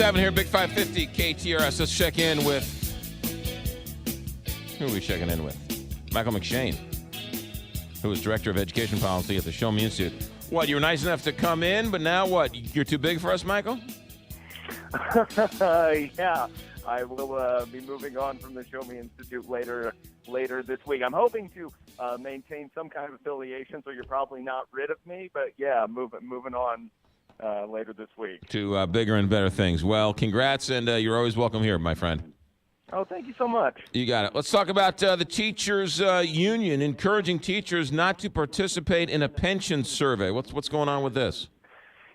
7 here, Big 550 KTRS. Let's check in with, who are we checking in with? Michael McShane, who is Director of Education Policy at the Show Me Institute. What, you were nice enough to come in, but now what? You're too big for us, Michael? Yeah, I will be moving on from the Show Me Institute later this week. I'm hoping to maintain some kind of affiliation, so you're probably not rid of me. But yeah, moving on later this week to bigger and better things. Well, congrats, and you're always welcome here, my friend. Oh, thank you so much. You got it. Let's talk about the teachers' union encouraging teachers not to participate in a pension survey. What's going on with this?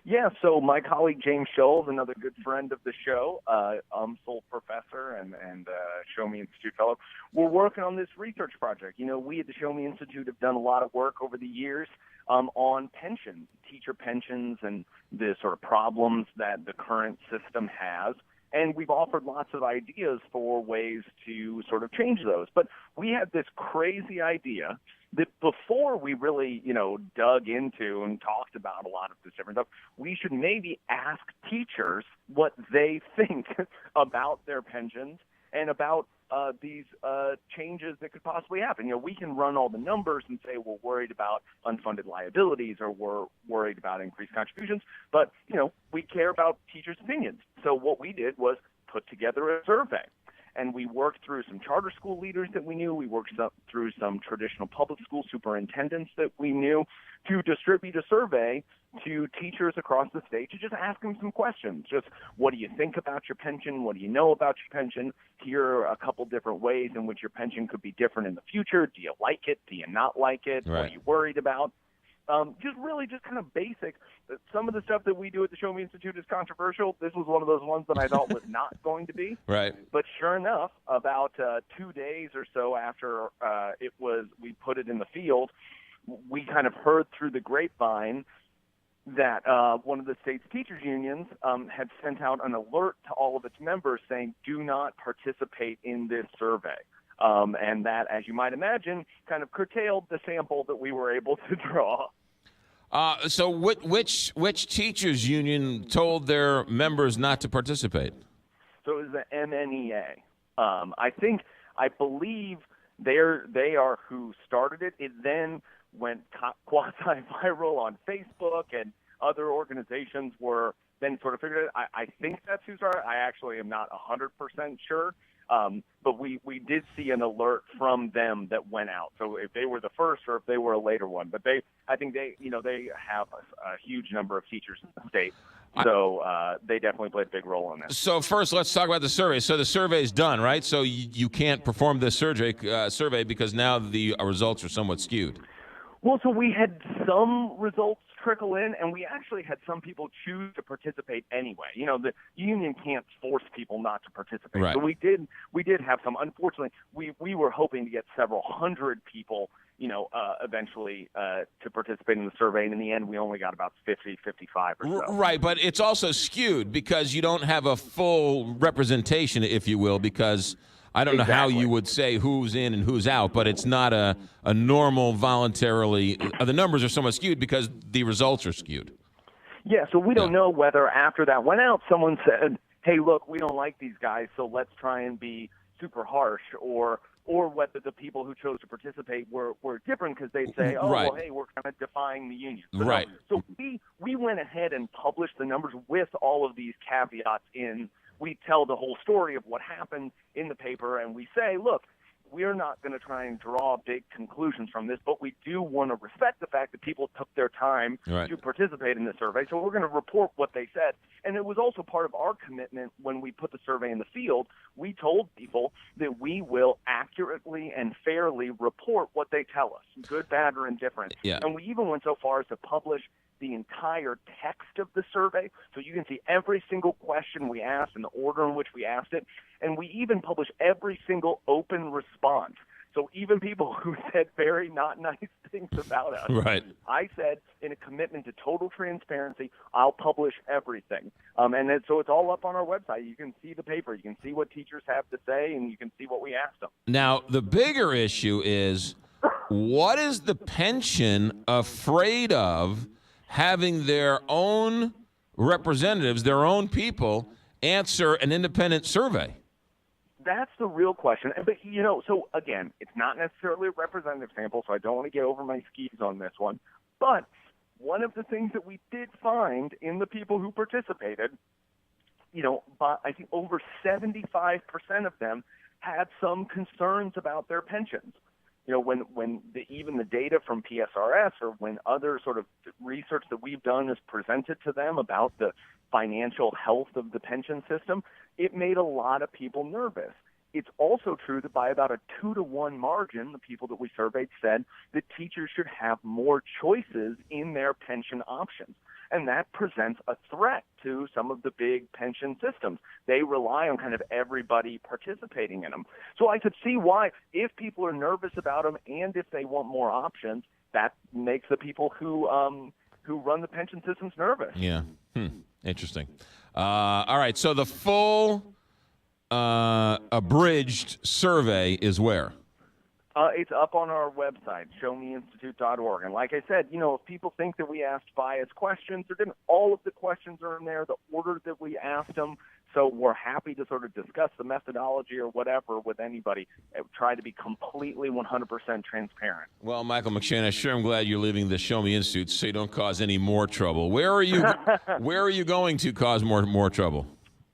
Yeah, so my colleague James Scholes, another good friend of the show, UMSL professor and Show Me Institute fellow, we're working on this research project. You know, we at the Show Me Institute have done a lot of work over the years on pensions, teacher pensions, and the sort of problems that the current system has. And we've offered lots of ideas for ways to sort of change those. But we had this crazy idea that before we really, dug into and talked about a lot of this different stuff, we should maybe ask teachers what they think about their pensions and about these changes that could possibly happen. You know, we can run all the numbers and say we're worried about unfunded liabilities or we're worried about increased contributions, but, we care about teachers' opinions. So what we did was put together a survey. And we worked through some charter school leaders that we knew. We worked through some traditional public school superintendents that we knew to distribute a survey to teachers across the state to just ask them some questions. Just, what do you think about your pension? What do you know about your pension? Here are a couple different ways in which your pension could be different in the future. Do you like it? Do you not like it? Right. What are you worried about? Just kind of basic. Some of the stuff that we do at the Show Me Institute is controversial. This was one of those ones that I thought was not going to be. Right. But sure enough, about 2 days or so after we put it in the field, we kind of heard through the grapevine that one of the state's teachers unions had sent out an alert to all of its members saying, do not participate in this survey. And that, as you might imagine, kind of curtailed the sample that we were able to draw. So which teachers union told their members not to participate? So it was the MNEA. I believe they are who started it. It then went quasi-viral on Facebook, and other organizations were then sort of figured it. I think that's who started. I actually am not 100% sure. But we did see an alert from them that went out. So if they were the first or if they were a later one, but I think they have a huge number of teachers in the state. So they definitely played a big role in that. So first, let's talk about the survey. So the survey is done, right? So you can't perform this survey because now the results are somewhat skewed. Well, so we had some results trickle in, and we actually had some people choose to participate anyway. The union can't force people not to participate. Right. So we did have some. Unfortunately, we were hoping to get several hundred people, eventually to participate in the survey, and in the end, we only got about 50, 55 or so. Right, but it's also skewed because you don't have a full representation, if you will, because I don't know how you would say who's in and who's out, but it's not a normal voluntarily. The numbers are somewhat skewed because the results are skewed. Yeah, so we don't know whether after that went out, someone said, hey, look, we don't like these guys, so let's try and be super harsh, or whether the people who chose to participate were different because they'd say, oh, right. Well, hey, we're kind of defying the union. Right. So we went ahead and published the numbers with all of these caveats in. We tell the whole story of what happened in the paper, and we say, look, we're not going to try and draw big conclusions from this, but we do want to respect the fact that people took their time to participate in the survey. So we're going to report what they said. And it was also part of our commitment when we put the survey in the field. We told people that we will accurately and fairly report what they tell us, good, bad, or indifferent. Yeah. And we even went so far as to publish the entire text of the survey, so you can see every single question we asked and the order in which we asked it, and we even publish every single open response. So even people who said very not nice things about us, right. I said, in a commitment to total transparency, I'll publish everything. So it's all up on our website. You can see the paper. You can see what teachers have to say, and you can see what we asked them. Now, the bigger issue is, what is the pension afraid of having their own representatives, their own people, answer an independent survey? That's the real question. But, so again, it's not necessarily a representative sample, so I don't want to get over my skis on this one. But one of the things that we did find in the people who participated, but I think over 75% of them had some concerns about their pensions. When even the data from PSRS or when other sort of research that we've done is presented to them about the financial health of the pension system, it made a lot of people nervous. It's also true that by about a 2-to-1 margin, the people that we surveyed said that teachers should have more choices in their pension options. And that presents a threat to some of the big pension systems. They rely on kind of everybody participating in them. So I could see why, if people are nervous about them and if they want more options, that makes the people who run the pension systems nervous. Yeah. Interesting. All right. So the full abridged survey is where? It's up on our website, showmeinstitute.org. And like I said, if people think that we asked biased questions, all of the questions are in there, the order that we asked them. So we're happy to sort of discuss the methodology or whatever with anybody. Try to be completely 100% transparent. Well, Michael McShane, sure I'm glad you're leaving the Show Me Institute so you don't cause any more trouble. Where are you going to cause more trouble?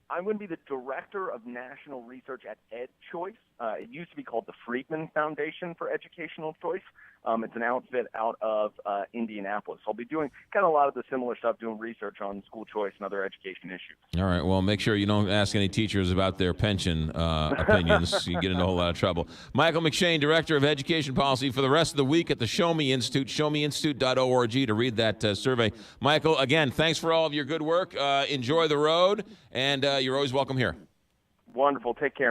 I'm going to be the director of national research at EdChoice. It used to be called the Friedman Foundation for Educational Choice. It's an outfit out of Indianapolis. So I'll be doing kind of a lot of the similar stuff, doing research on school choice and other education issues. All right. Well, make sure you don't ask any teachers about their pension opinions. You get in a whole lot of trouble. Michael McShane, Director of Education Policy, for the rest of the week at the Show Me Institute, showmeinstitute.org to read that survey. Michael, again, thanks for all of your good work. Enjoy the road, and you're always welcome here. Wonderful. Take care.